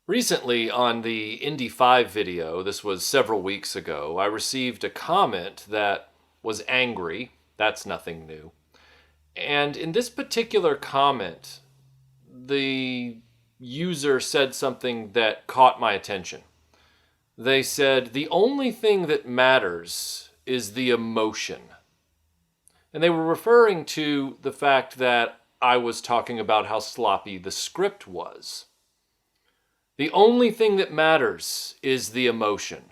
Recently on the Indy 5 video, this was several weeks ago, I received a comment that was angry. That's nothing new. And in this particular comment, the user said something that caught my attention. They said, the only thing that matters is the emotion. And they were referring to the fact that I was talking about how sloppy the script was. The only thing that matters is the emotion.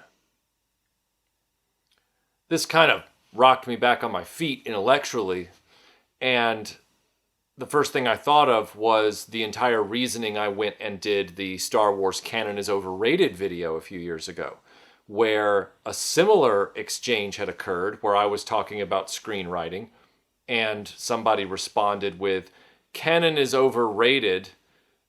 This kind of rocked me back on my feet intellectually, and the first thing I thought of was the entire reasoning I went and did the Star Wars Canon is Overrated video a few years ago, where a similar exchange had occurred where I was talking about screenwriting, and somebody responded with, "Canon is overrated,"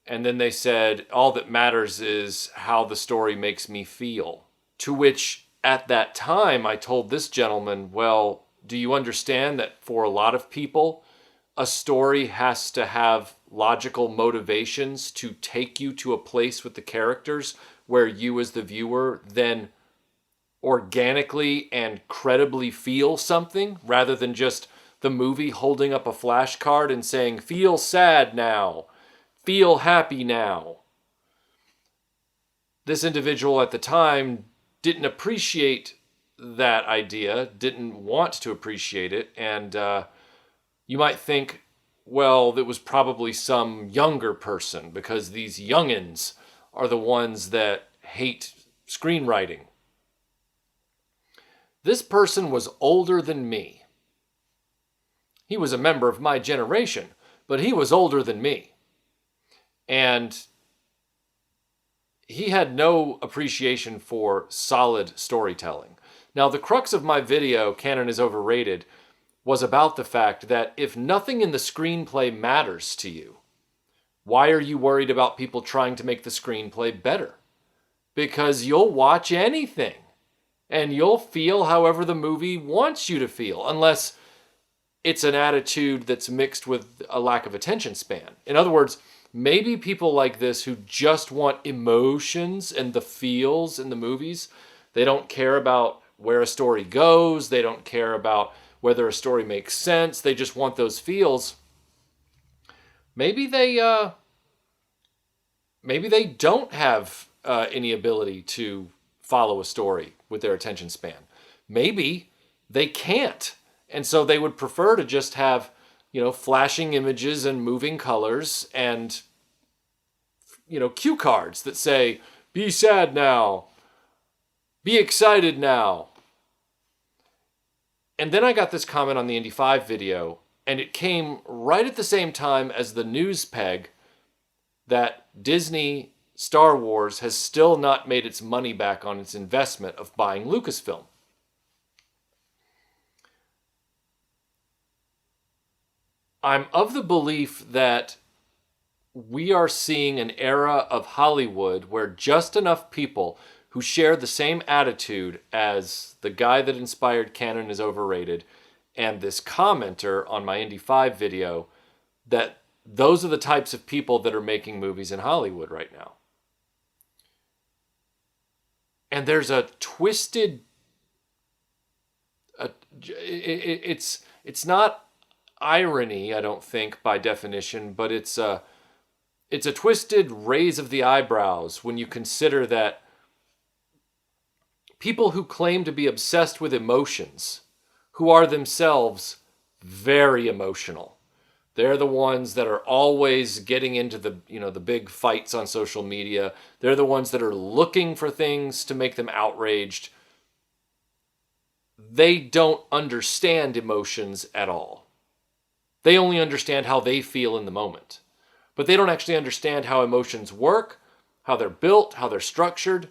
and then they said, "All that matters is how the story makes me feel." To which, at that time, I told this gentleman, well, do you understand that for a lot of people, a story has to have logical motivations to take you to a place with the characters where you as the viewer then organically and credibly feel something, rather than just the movie holding up a flashcard and saying, "Feel sad now. Feel happy now." This individual at the time didn't appreciate that idea, didn't want to appreciate it, and you might think, well, it was probably some younger person because these youngins are the ones that hate screenwriting. This person was older than me. He was a member of my generation, but he was older than me. And he had no appreciation for solid storytelling. Now, the crux of my video, Canon is Overrated, was about the fact that if nothing in the screenplay matters to you, why are you worried about people trying to make the screenplay better? Because you'll watch anything, and you'll feel however the movie wants you to feel, unless it's an attitude that's mixed with a lack of attention span. In other words, maybe people like this who just want emotions and the feels in the movies, they don't care about where a story goes, they don't care about whether a story makes sense, they just want those feels. Maybe they don't have any ability to follow a story with their attention span. Maybe they can't. And so they would prefer to just have, flashing images and moving colors and, cue cards that say, "Be sad now. Be excited now." And then I got this comment on the Indy 5 video, and it came right at the same time as the news peg that Disney Star Wars has still not made its money back on its investment of buying Lucasfilm. I'm of the belief that we are seeing an era of Hollywood where just enough people who share the same attitude as the guy that inspired Canon is Overrated and this commenter on my Indy 5 video, that those are the types of people that are making movies in Hollywood right now. And there's a twisted... it's not irony, I don't think, by definition, but it's a twisted raise of the eyebrows when you consider that people who claim to be obsessed with emotions, who are themselves very emotional, they're the ones that are always getting into the big fights on social media. They're the ones that are looking for things to make them outraged. They don't understand emotions at all. They only understand how they feel in the moment. But they don't actually understand how emotions work, how they're built, how they're structured.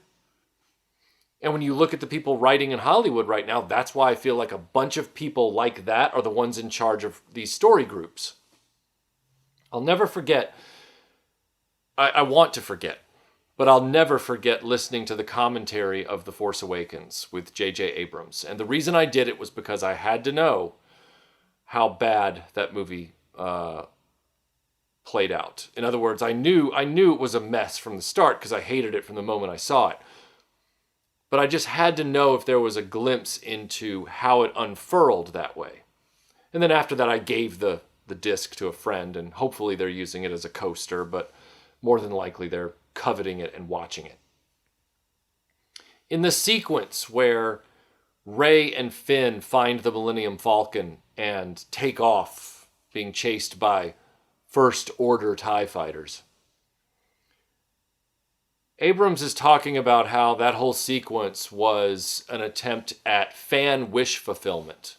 And when you look at the people writing in Hollywood right now, that's why I feel like a bunch of people like that are the ones in charge of these story groups. I'll never forget, I want to forget, but I'll never forget listening to the commentary of The Force Awakens with J.J. Abrams. And the reason I did it was because I had to know how bad that movie played out. In other words, I knew it was a mess from the start because I hated it from the moment I saw it. But I just had to know if there was a glimpse into how it unfurled that way. And then after that, I gave the disc to a friend, and hopefully they're using it as a coaster, but more than likely they're coveting it and watching it. In the sequence where Rey and Finn find the Millennium Falcon and take off, being chased by First Order TIE fighters, Abrams is talking about how that whole sequence was an attempt at fan wish fulfillment.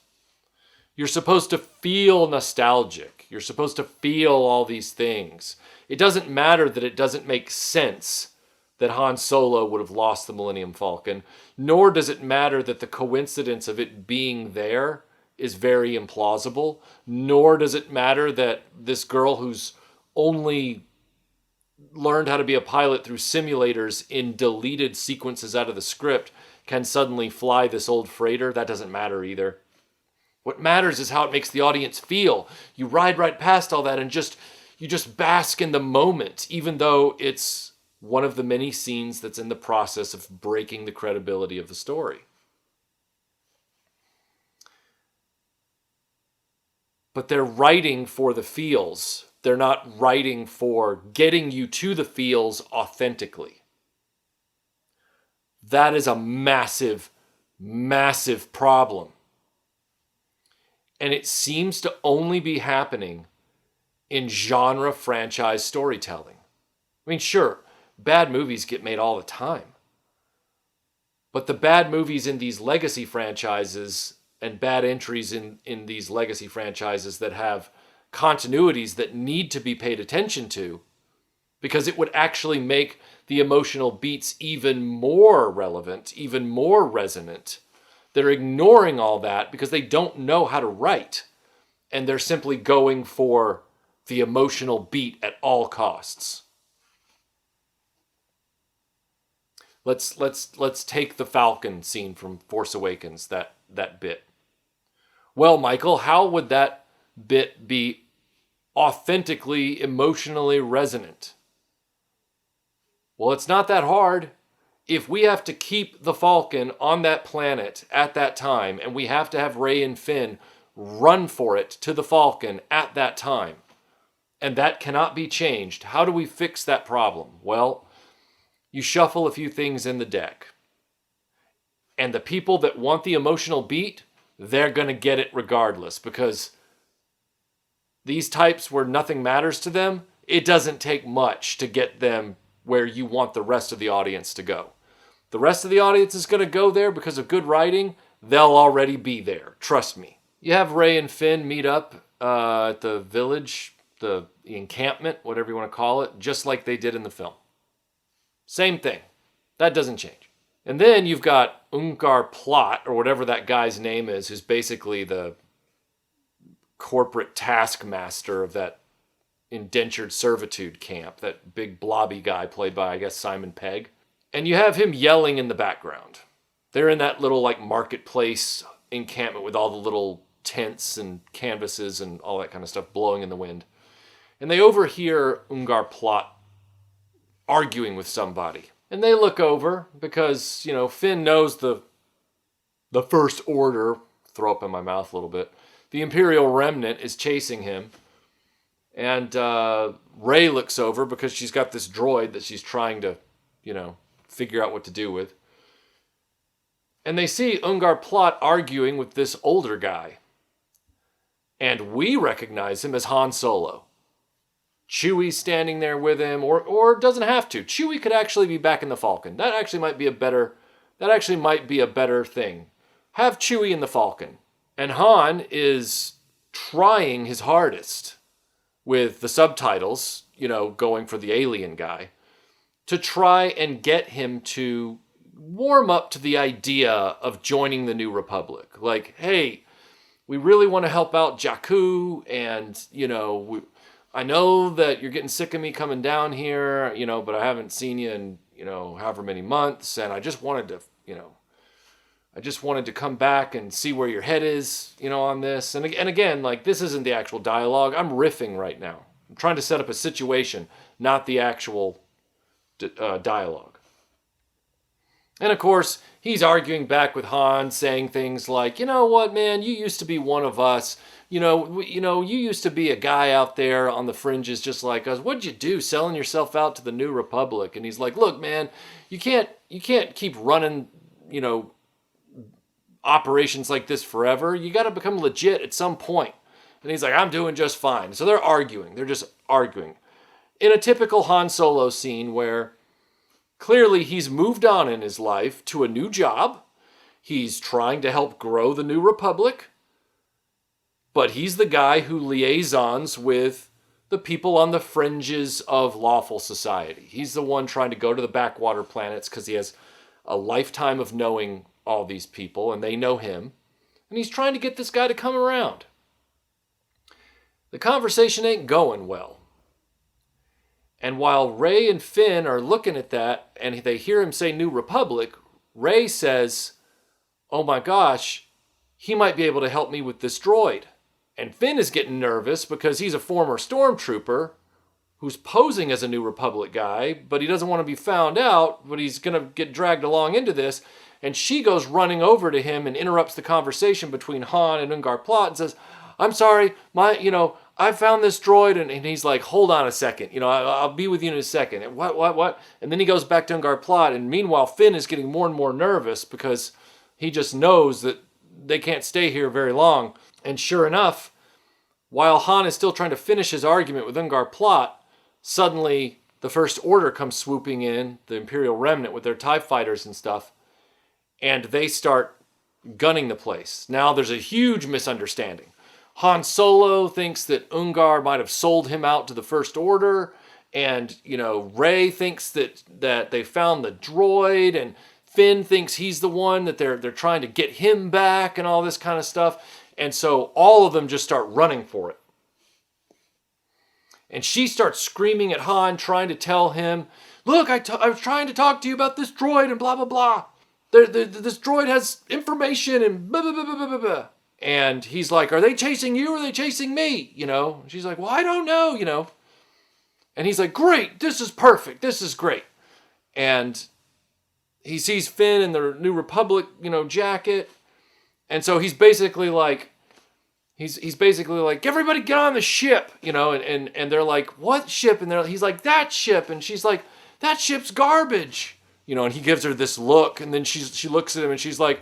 You're supposed to feel nostalgic. You're supposed to feel all these things. It doesn't matter that it doesn't make sense that Han Solo would have lost the Millennium Falcon, nor does it matter that the coincidence of it being there is very implausible, nor does it matter that this girl who's only learned how to be a pilot through simulators in deleted sequences out of the script can suddenly fly this old freighter. That doesn't matter either. What matters is how it makes the audience feel. You ride right past all that and you just bask in the moment, even though it's one of the many scenes that's in the process of breaking the credibility of the story. But they're writing for the feels. They're not writing for getting you to the feels authentically. That is a massive, massive problem. And it seems to only be happening in genre franchise storytelling. I mean, sure, bad movies get made all the time. But the bad movies in these legacy franchises and bad entries in these legacy franchises that have continuities that need to be paid attention to, because it would actually make the emotional beats even more relevant, even more resonant. They're ignoring all that because they don't know how to write. And they're simply going for the emotional beat at all costs. Let's take the Falcon scene from Force Awakens, that bit. Well, Michael, how would that bit be authentically, emotionally resonant? Well, it's not that hard. If we have to keep the Falcon on that planet at that time, and we have to have Rey and Finn run for it to the Falcon at that time, and that cannot be changed, how do we fix that problem? Well, you shuffle a few things in the deck. And the people that want the emotional beat, they're going to get it regardless, because these types where nothing matters to them, it doesn't take much to get them where you want the rest of the audience to go. The rest of the audience is going to go there because of good writing. They'll already be there. Trust me. You have Rey and Finn meet up at the village, the encampment, whatever you want to call it, just like they did in the film. Same thing. That doesn't change. And then you've got Ungar Plot, or whatever that guy's name is, who's basically the corporate taskmaster of that indentured servitude camp, that big blobby guy played by, I guess, Simon Pegg. And you have him yelling in the background. They're in that little marketplace encampment with all the little tents and canvases and all that kind of stuff blowing in the wind. And they overhear Ungar Plot arguing with somebody. And they look over because, Finn knows the First Order, throw up in my mouth a little bit, the Imperial Remnant is chasing him. And Rey looks over because she's got this droid that she's trying to, figure out what to do with. And they see Ungar Plot arguing with this older guy. And we recognize him as Han Solo. Chewie's standing there with him, or doesn't have to. Chewie could actually be back in the Falcon. That actually might be a better thing. Have Chewie in the Falcon. And Han is trying his hardest with the subtitles, going for the alien guy, to try and get him to warm up to the idea of joining the New Republic. Like, hey, we really want to help out Jakku, and, I know that you're getting sick of me coming down here, but I haven't seen you in, however many months, and I just wanted to come back and see where your head is, on this. And again, this isn't the actual dialogue. I'm riffing right now. I'm trying to set up a situation, not the actual dialogue. And of course, he's arguing back with Han, saying things like, you know what, man, you used to be one of us. You used to be a guy out there on the fringes just like us. What'd you do, selling yourself out to the New Republic? And he's like, look, man, you can't keep running, operations like this forever. You got to become legit at some point. And he's like, I'm doing just fine. So they're arguing. They're just arguing. In a typical Han Solo scene where clearly he's moved on in his life to a new job. He's trying to help grow the New Republic. But he's the guy who liaisons with the people on the fringes of lawful society. He's the one trying to go to the backwater planets because he has a lifetime of knowing all these people and they know him. And he's trying to get this guy to come around. The conversation ain't going well. And while Rey and Finn are looking at that and they hear him say New Republic, Rey says, oh my gosh, he might be able to help me with this droid. And Finn is getting nervous because he's a former stormtrooper who's posing as a New Republic guy, but he doesn't want to be found out, but he's going to get dragged along into this. And she goes running over to him and interrupts the conversation between Han and Ungar Plot and says, I'm sorry, I found this droid. And he's like, hold on a second. I'll be with you in a second. And what? And then he goes back to Ungar Plot. And meanwhile, Finn is getting more and more nervous because he just knows that they can't stay here very long. And sure enough, while Han is still trying to finish his argument with Ungar Plot, suddenly the First Order comes swooping in, the Imperial Remnant with their TIE fighters and stuff, and they start gunning the place. Now there's a huge misunderstanding. Han Solo thinks that Ungar might have sold him out to the First Order, and, Rey thinks that they found the droid, and Finn thinks he's the one, that they're trying to get him back and all this kind of stuff. And so all of them just start running for it. And she starts screaming at Han, trying to tell him, look, I was trying to talk to you about this droid and blah, blah, blah. This droid has information and blah, blah, blah, blah, blah, blah. And he's like, are they chasing you or are they chasing me? She's like, well, I don't know, And he's like, great, this is perfect. This is great. And he sees Finn in the New Republic, jacket. And so he's basically like, everybody get on the ship, and they're like, what ship? And he's like, that ship. And she's like, that ship's garbage, and he gives her this look. And then she looks at him and she's like,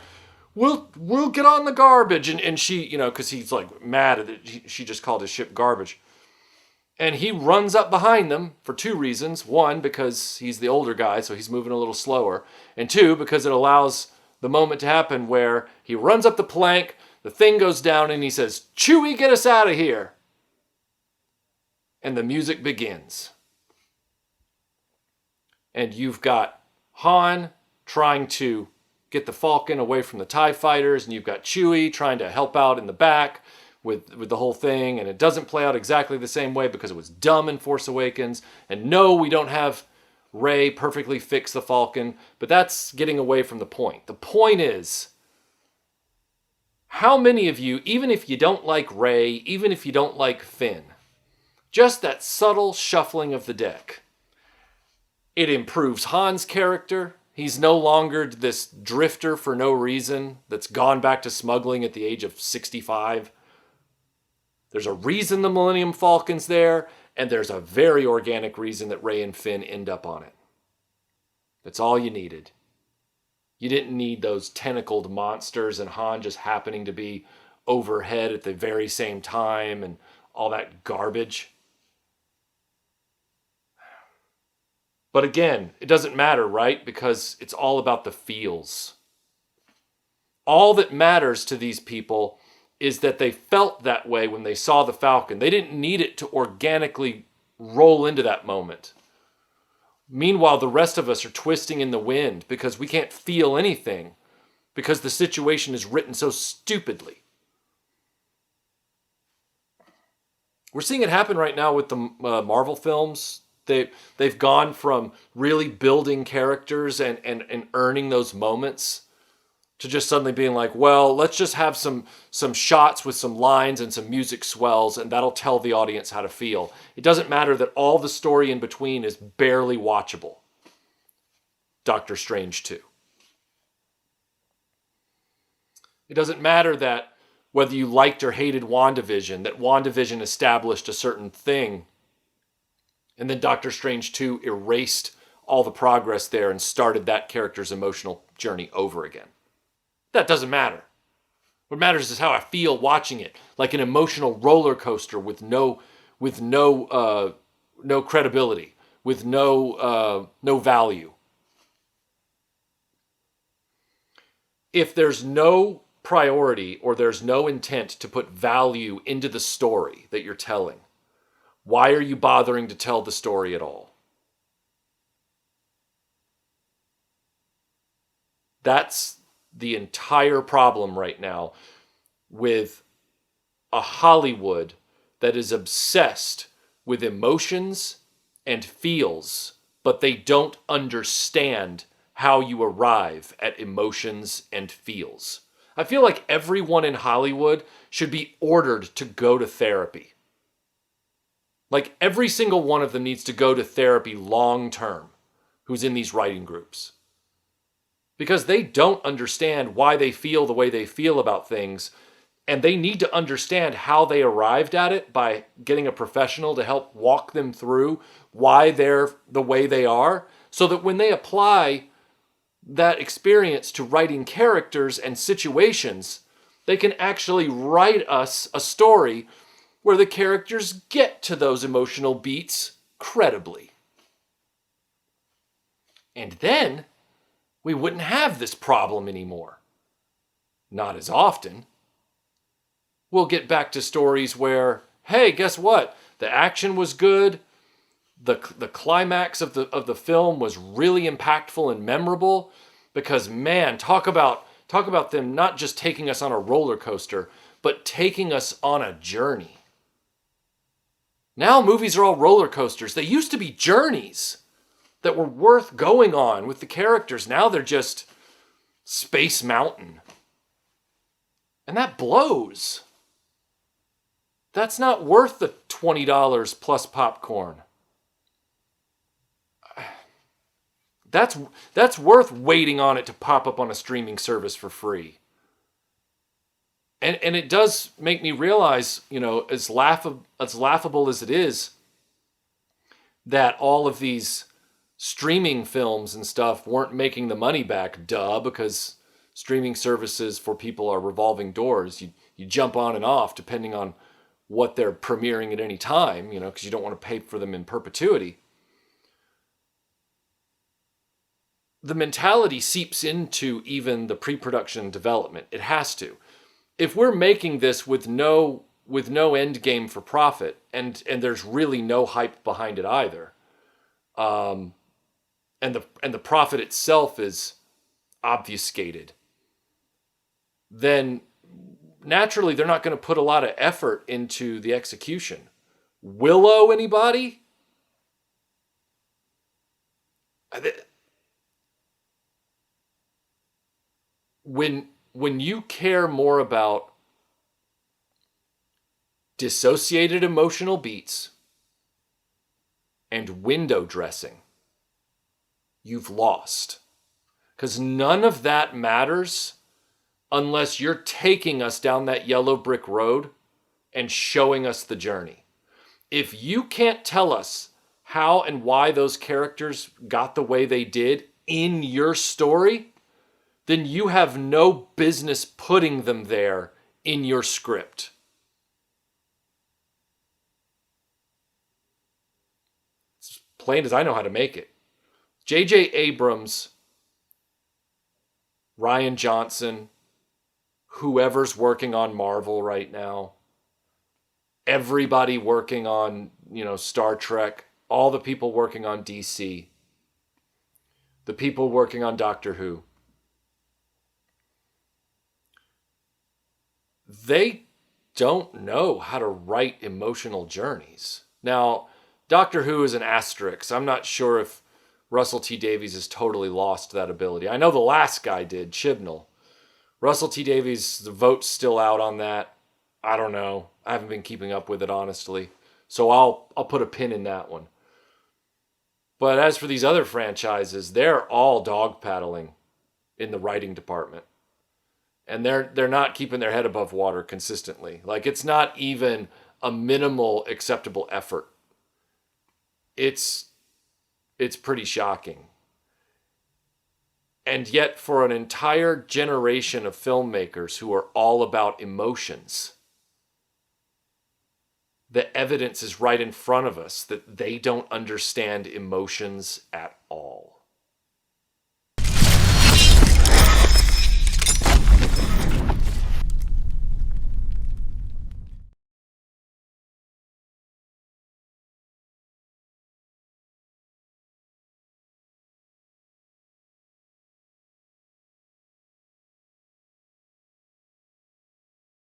we'll get on the garbage. And she, because he's like mad that she just called his ship garbage. And he runs up behind them for two reasons. One, because he's the older guy, so he's moving a little slower. And two, because it allows the moment to happen where he runs up the plank, the thing goes down, and he says, Chewie, get us out of here. And the music begins. And you've got Han trying to get the Falcon away from the TIE fighters, and you've got Chewie trying to help out in the back with the whole thing, and it doesn't play out exactly the same way because it was dumb in Force Awakens. And no, we don't have Rey perfectly fix the Falcon, but that's getting away from the point. The point is, how many of you, even if you don't like Rey, even if you don't like Finn, just that subtle shuffling of the deck, it improves Han's character. He's no longer this drifter for no reason that's gone back to smuggling at the age of 65. There's a reason the Millennium Falcon's there, and there's a very organic reason that Rey and Finn end up on it. That's all you needed. You didn't need those tentacled monsters and Han just happening to be overhead at the very same time and all that garbage. But again, it doesn't matter, right? Because it's all about the feels. All that matters to these people is that they felt that way when they saw the Falcon. They didn't need it to organically roll into that moment. Meanwhile, the rest of us are twisting in the wind because we can't feel anything because the situation is written so stupidly. We're seeing it happen right now with the Marvel films. They've gone from really building characters and earning those moments to just suddenly being like, well, let's just have some shots with some lines and some music swells, and that'll tell the audience how to feel. It doesn't matter that all the story in between is barely watchable. Doctor Strange 2. It doesn't matter that whether you liked or hated WandaVision, that WandaVision established a certain thing, and then Doctor Strange 2 erased all the progress there and started that character's emotional journey over again. That doesn't matter. What matters is how I feel watching it, like an emotional roller coaster with no credibility, with no value. If there's no priority or there's no intent to put value into the story that you're telling, why are you bothering to tell the story at all? That's the entire problem right now with a Hollywood that is obsessed with emotions and feels, but they don't understand how you arrive at emotions and feels. I feel like everyone in Hollywood should be ordered to go to therapy. Like every single one of them needs to go to therapy long term, who's in these writing groups. Because they don't understand why they feel the way they feel about things, and they need to understand how they arrived at it by getting a professional to help walk them through why they're the way they are, so that when they apply that experience to writing characters and situations, they can actually write us a story where the characters get to those emotional beats credibly. And then we wouldn't have this problem anymore. Not as often. We'll get back to stories where, hey, guess what? The action was good. The climax of the film was really impactful and memorable. Because man, talk about them not just taking us on a roller coaster, but taking us on a journey. Now movies are all roller coasters. They used to be journeys that were worth going on with the characters. Now they're just Space Mountain. And that blows. That's not worth the $20 plus popcorn. That's worth waiting on it to pop up on a streaming service for free. And it does make me realize, as laughable as it is, that all of these streaming films and stuff weren't making the money back, because streaming services for people are revolving doors. You jump on and off depending on what they're premiering at any time, because you don't want to pay for them in perpetuity. The mentality seeps into even the pre-production development. It has to. If we're making this with no end game for profit, and there's really no hype behind it either, and the profit itself is obfuscated, then naturally they're not going to put a lot of effort into the execution. Willow, anybody? When you care more about dissociated emotional beats and window dressing, you've lost. Because none of that matters unless you're taking us down that yellow brick road and showing us the journey. If you can't tell us how and why those characters got the way they did in your story, then you have no business putting them there in your script. It's plain as I know how to make it. J.J. Abrams, Rian Johnson, whoever's working on Marvel right now, everybody working on, Star Trek, all the people working on DC, the people working on Doctor Who, they don't know how to write emotional journeys. Now, Doctor Who is an asterisk. I'm not sure if Russell T Davies has totally lost that ability. I know the last guy did, Chibnall. Russell T Davies, the vote's still out on that. I don't know. I haven't been keeping up with it, honestly. So I'll put a pin in that one. But as for these other franchises, they're all dog paddling in the writing department. And they're not keeping their head above water consistently. Like, it's not even a minimal acceptable effort. It's pretty shocking. And yet, for an entire generation of filmmakers who are all about emotions, the evidence is right in front of us that they don't understand emotions at all.